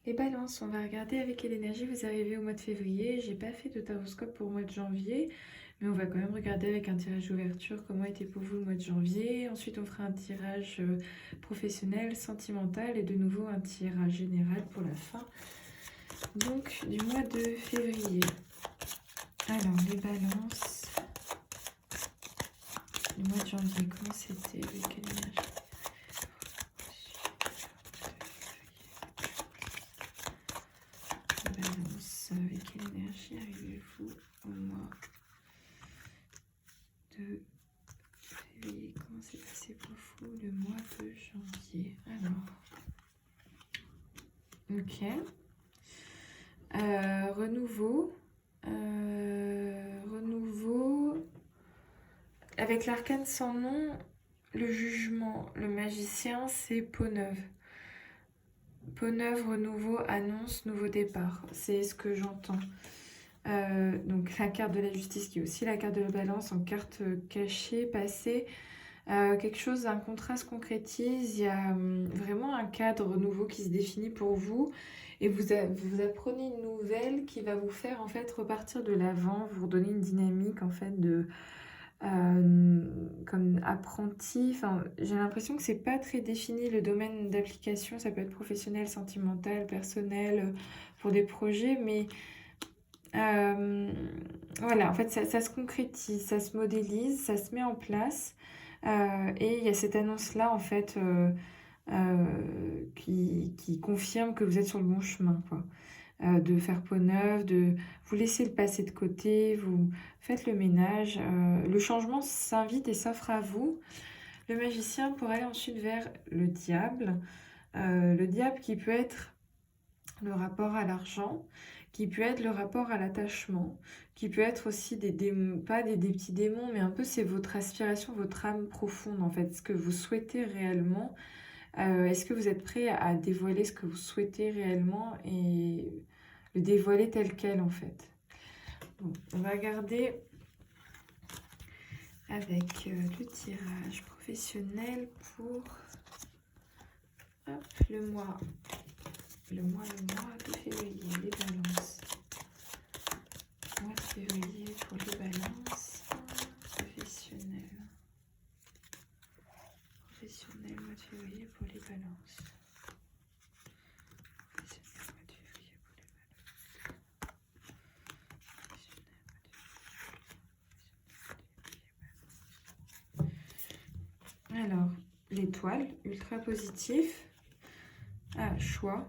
Les balances, on va regarder avec quelle énergie vous arrivez au mois de février. J'ai pas fait de taroscope pour le mois de janvier, mais on va quand même regarder avec un tirage d'ouverture comment était pour vous le mois de janvier. Ensuite, on fera un tirage professionnel, sentimental et de nouveau un tirage général pour la fin. Donc, du mois de février. Alors, les balances. Le mois de janvier, comment c'était? Avec quelle énergie? Balance, avec quelle énergie arrivez-vous au mois de février? Comment s'est passé pour vous le mois de janvier? Alors, ok. Renouveau. Renouveau. Avec l'arcane sans nom, le jugement, le magicien, c'est peau neuve. Peau neuve, renouveau, annonce, nouveau départ. C'est ce que j'entends. Donc la carte de la justice qui est aussi la carte de la balance en carte cachée, passée. Quelque chose, un contrat se concrétise. Il y a vraiment un cadre nouveau qui se définit pour vous. Et vous apprenez une nouvelle qui va vous faire en fait repartir de l'avant, vous redonner une dynamique en fait de comme apprenti. Enfin, j'ai l'impression que c'est pas très défini le domaine d'application. Ça peut être professionnel, sentimental, personnel, pour des projets, mais voilà, en fait, ça se concrétise, ça se modélise, ça se met en place. Et il y a cette annonce-là, en fait, qui confirme que vous êtes sur le bon chemin, quoi. De faire peau neuve, de vous laisser le passé de côté, vous faites le ménage. Le changement s'invite et s'offre à vous. Le magicien pour aller ensuite vers le diable. Le diable qui peut être le rapport à l'argent, qui peut être le rapport à l'attachement, qui peut être aussi des démons, pas des petits démons, mais un peu c'est votre aspiration, votre âme profonde en fait, ce que vous souhaitez réellement. Est-ce que vous êtes prêt à dévoiler ce que vous souhaitez réellement et le dévoiler tel quel en fait? Bon, on va regarder avec le tirage professionnel pour hop, le mois de février, les balances. Mois de février pour les balances. Professionnel. Professionnel, mois de février pour les balances. Professionnel, mois de février pour les balances. Alors, l'étoile, ultra positif. Ah, choix.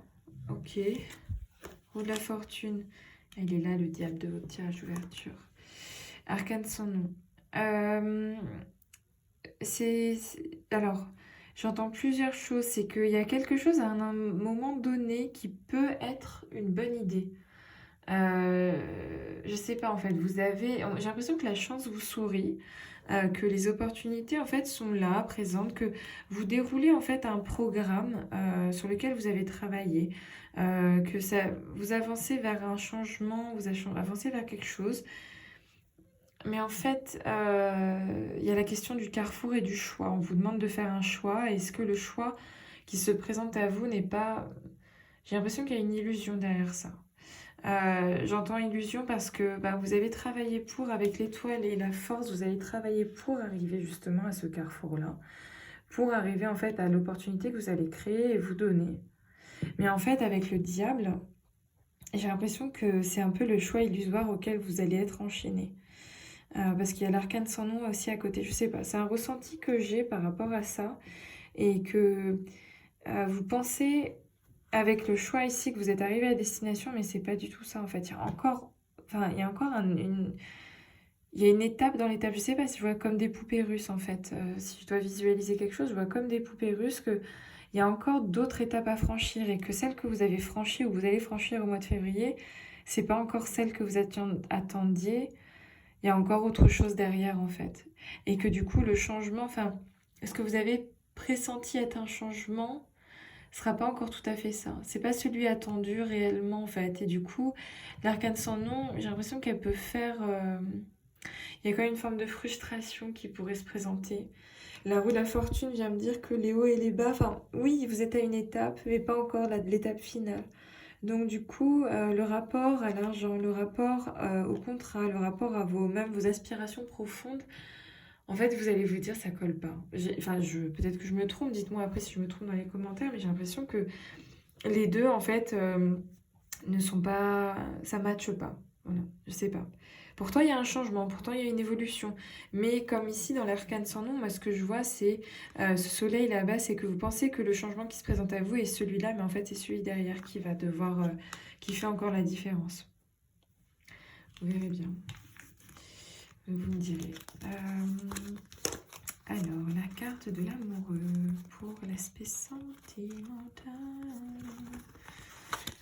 Ok. Roue de la fortune. Il est là, le diable de votre tirage d'ouverture. Arcane sans nom. Alors, j'entends plusieurs choses. C'est qu'il y a quelque chose à un moment donné qui peut être une bonne idée. Je sais pas en fait. J'ai l'impression que la chance vous sourit. Que les opportunités en fait sont là, présentes, que vous déroulez en fait un programme sur lequel vous avez travaillé, que vous avancez vers un changement, avancez vers quelque chose. Mais en fait, il y a la question du carrefour et du choix. On vous demande de faire un choix. Est-ce que le choix qui se présente à vous n'est pas... J'ai l'impression qu'il y a une illusion derrière ça. J'entends illusion parce que vous avez travaillé pour, avec l'étoile et la force, vous avez travaillé pour arriver justement à ce carrefour-là, pour arriver en fait à l'opportunité que vous allez créer et vous donner. Mais en fait, avec le diable, j'ai l'impression que c'est un peu le choix illusoire auquel vous allez être enchaîné. Parce qu'il y a l'arcane sans nom aussi à côté, je sais pas, c'est un ressenti que j'ai par rapport à ça et que vous pensez avec le choix ici que vous êtes arrivé à destination, mais c'est pas du tout ça en fait. Il y a encore il y a une étape dans l'étape. Je sais pas si je vois comme des poupées russes en fait. Si je dois visualiser quelque chose, je vois comme des poupées russes que il y a encore d'autres étapes à franchir et que celle que vous avez franchie ou vous allez franchir au mois de février, c'est pas encore celle que vous attendiez. Il y a encore autre chose derrière en fait. Et que du coup le changement, est-ce que vous avez pressenti être un changement? Ce sera pas encore tout à fait ça. C'est pas celui attendu réellement en fait. Et du coup, l'arcane sans nom, j'ai l'impression qu'elle peut faire... Il y a quand même une forme de frustration qui pourrait se présenter. La roue de la fortune vient me dire que les hauts et les bas, oui, vous êtes à une étape, mais pas encore l'étape finale. Donc du coup, le rapport à l'argent, le rapport au contrat, le rapport à même vos aspirations profondes, en fait, vous allez vous dire ça colle pas. Enfin, peut-être que je me trompe, dites-moi après si je me trompe dans les commentaires, mais j'ai l'impression que les deux, en fait, ne sont pas... ça matche pas. Voilà, je sais pas. Pourtant, il y a un changement, pourtant, il y a une évolution. Mais comme ici, dans l'arcane sans nom, moi, ce que je vois, c'est ce soleil là-bas, c'est que vous pensez que le changement qui se présente à vous est celui-là, mais en fait, c'est celui derrière qui va devoir... qui fait encore la différence. Vous verrez bien. Vous me direz. Alors, la carte de l'amoureux pour l'aspect sentimental.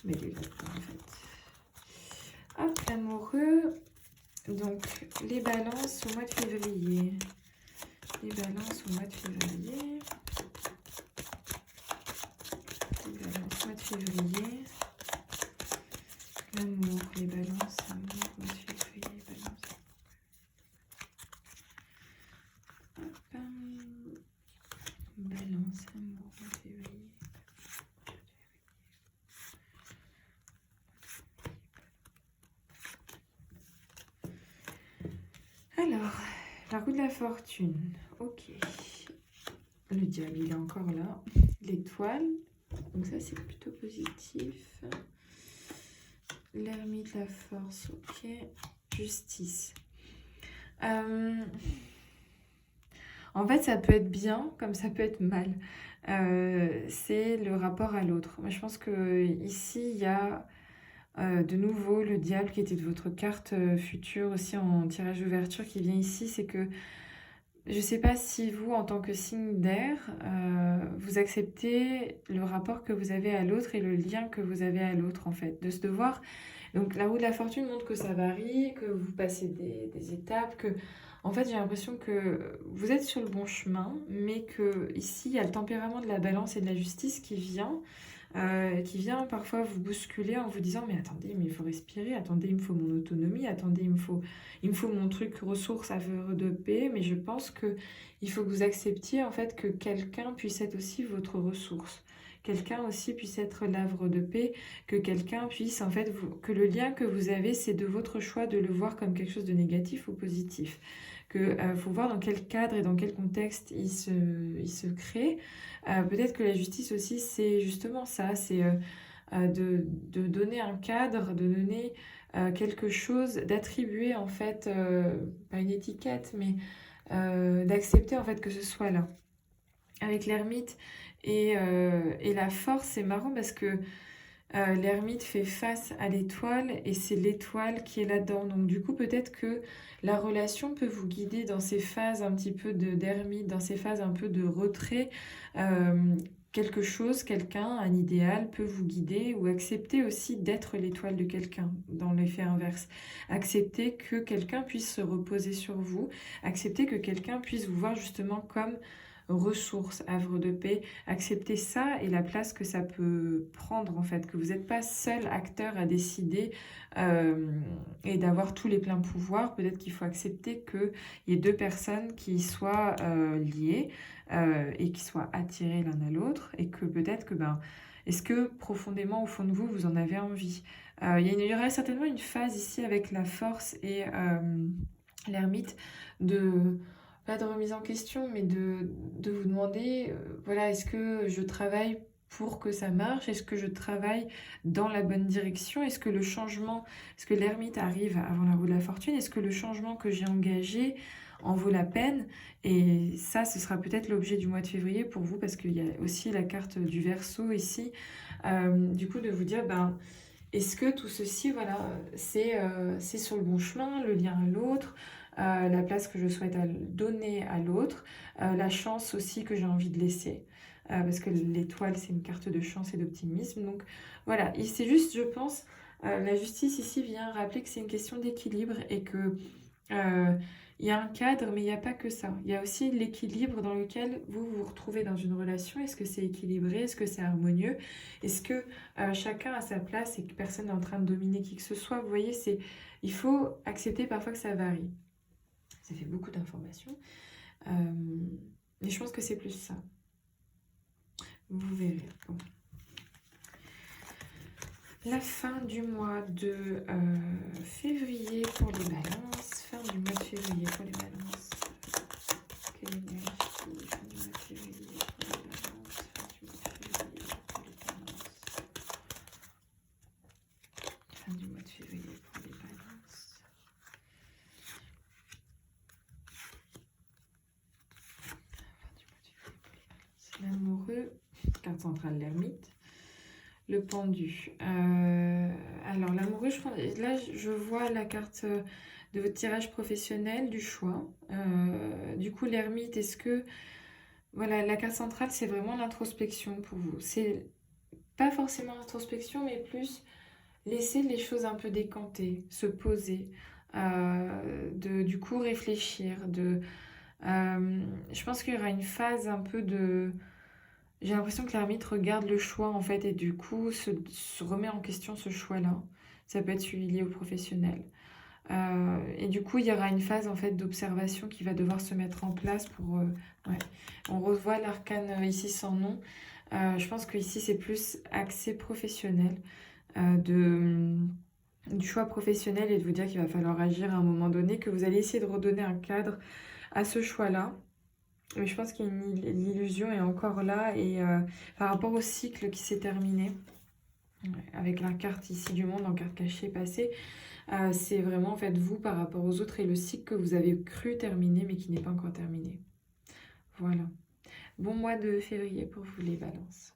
Mais les autres, en fait. Hop, l'amoureux. Donc, les balances au mois de février. Les balances au mois de février. Les balances au mois de février. L'amour, les balances, amour, mois de février, balance. Hop. Balance, amour, mois de février. Alors, la roue de la fortune. Ok. Le diable, il est encore là. L'étoile. Donc ça, c'est plutôt positif. L'ermite, la force. Ok. Justice. En fait, ça peut être bien, comme ça peut être mal. C'est le rapport à l'autre. Moi, je pense que ici, il y a de nouveau le diable qui était de votre carte future aussi en tirage d'ouverture qui vient ici. C'est que je ne sais pas si vous, en tant que signe d'air, vous acceptez le rapport que vous avez à l'autre et le lien que vous avez à l'autre, en fait, de se devoir. Donc, la roue de la fortune montre que ça varie, que vous passez des étapes, que, en fait, j'ai l'impression que vous êtes sur le bon chemin, mais que ici, il y a le tempérament de la balance et de la justice qui vient parfois vous bousculer en vous disant mais attendez, mais il faut respirer, attendez, il me faut mon autonomie, attendez, il me faut mon truc ressources, havre de paix, mais je pense que il faut que vous acceptiez en fait que quelqu'un puisse être aussi votre ressource. Quelqu'un aussi puisse être l'havre de paix, que quelqu'un puisse en fait que le lien que vous avez, c'est de votre choix de le voir comme quelque chose de négatif ou positif. Que faut voir dans quel cadre et dans quel contexte il se crée. Peut-être que la justice aussi, c'est justement ça, c'est de donner un cadre, de donner quelque chose, d'attribuer en fait, pas une étiquette, mais d'accepter en fait que ce soit là. Avec l'ermite et la force, c'est marrant parce que l'ermite fait face à l'étoile et c'est l'étoile qui est là-dedans. Donc du coup, peut-être que la relation peut vous guider dans ces phases un petit peu d'ermite, dans ces phases un peu de retrait. Quelque chose, quelqu'un, un idéal peut vous guider ou accepter aussi d'être l'étoile de quelqu'un dans l'effet inverse. Accepter que quelqu'un puisse se reposer sur vous, accepter que quelqu'un puisse vous voir justement comme ressource, havre de paix, accepter ça et la place que ça peut prendre en fait, que vous n'êtes pas seul acteur à décider et d'avoir tous les pleins pouvoirs. Peut-être qu'il faut accepter qu'il y ait deux personnes qui soient liées et qui soient attirées l'un à l'autre et que peut-être que est-ce que profondément au fond de vous, vous en avez envie? Il y aurait certainement une phase ici avec la force et l'ermite de pas de remise en question, mais de vous demander, voilà, est-ce que je travaille pour que ça marche? Est-ce que je travaille dans la bonne direction? Est-ce que le changement, est-ce que l'ermite arrive avant la roue de la fortune? Est-ce que le changement que j'ai engagé en vaut la peine? Et ça, ce sera peut-être l'objet du mois de février pour vous, parce qu'il y a aussi la carte du Verseau ici. Du coup, de vous dire, est-ce que tout ceci, voilà, c'est sur le bon chemin, le lien à l'autre, la place que je souhaite donner à l'autre, la chance aussi que j'ai envie de laisser, parce que l'étoile, c'est une carte de chance et d'optimisme. Donc voilà, et c'est juste, je pense, la justice ici vient rappeler que c'est une question d'équilibre et que euh, il y a un cadre, mais il n'y a pas que ça. Il y a aussi l'équilibre dans lequel vous vous retrouvez dans une relation. Est-ce que c'est équilibré? Est-ce que c'est harmonieux? Est-ce que chacun a sa place et que personne n'est en train de dominer qui que ce soit? Vous voyez, il faut accepter parfois que ça varie. Ça fait beaucoup d'informations. Mais je pense que c'est plus ça. Vous verrez. Bon. La fin du mois de février pour les balances. Fin du mois de février pour les balances. Quelle énergie, fin du mois de février pour les balances. Fin du mois de février pour les balances. L'amoureux, carte centrale, l'ermite. Le pendu. Alors, l'amoureux, là, je vois la carte de votre tirage professionnel, du choix. Du coup, l'ermite, est-ce que... Voilà, la carte centrale, c'est vraiment l'introspection pour vous. C'est pas forcément l'introspection, mais plus laisser les choses un peu décanter, se poser, du coup réfléchir. Je pense qu'il y aura une phase un peu de... J'ai l'impression que l'ermite regarde le choix en fait et du coup se remet en question ce choix-là. Ça peut être celui lié au professionnel. Et du coup, il y aura une phase en fait d'observation qui va devoir se mettre en place pour... ouais. On revoit l'arcane ici sans nom. Je pense que ici c'est plus axé professionnel, du choix professionnel et de vous dire qu'il va falloir agir à un moment donné, que vous allez essayer de redonner un cadre à ce choix-là. Mais je pense que l'illusion est encore là et par rapport au cycle qui s'est terminé, avec la carte ici du monde en carte cachée passée, c'est vraiment en fait vous par rapport aux autres et le cycle que vous avez cru terminer mais qui n'est pas encore terminé. Voilà. Bon mois de février pour vous les balances.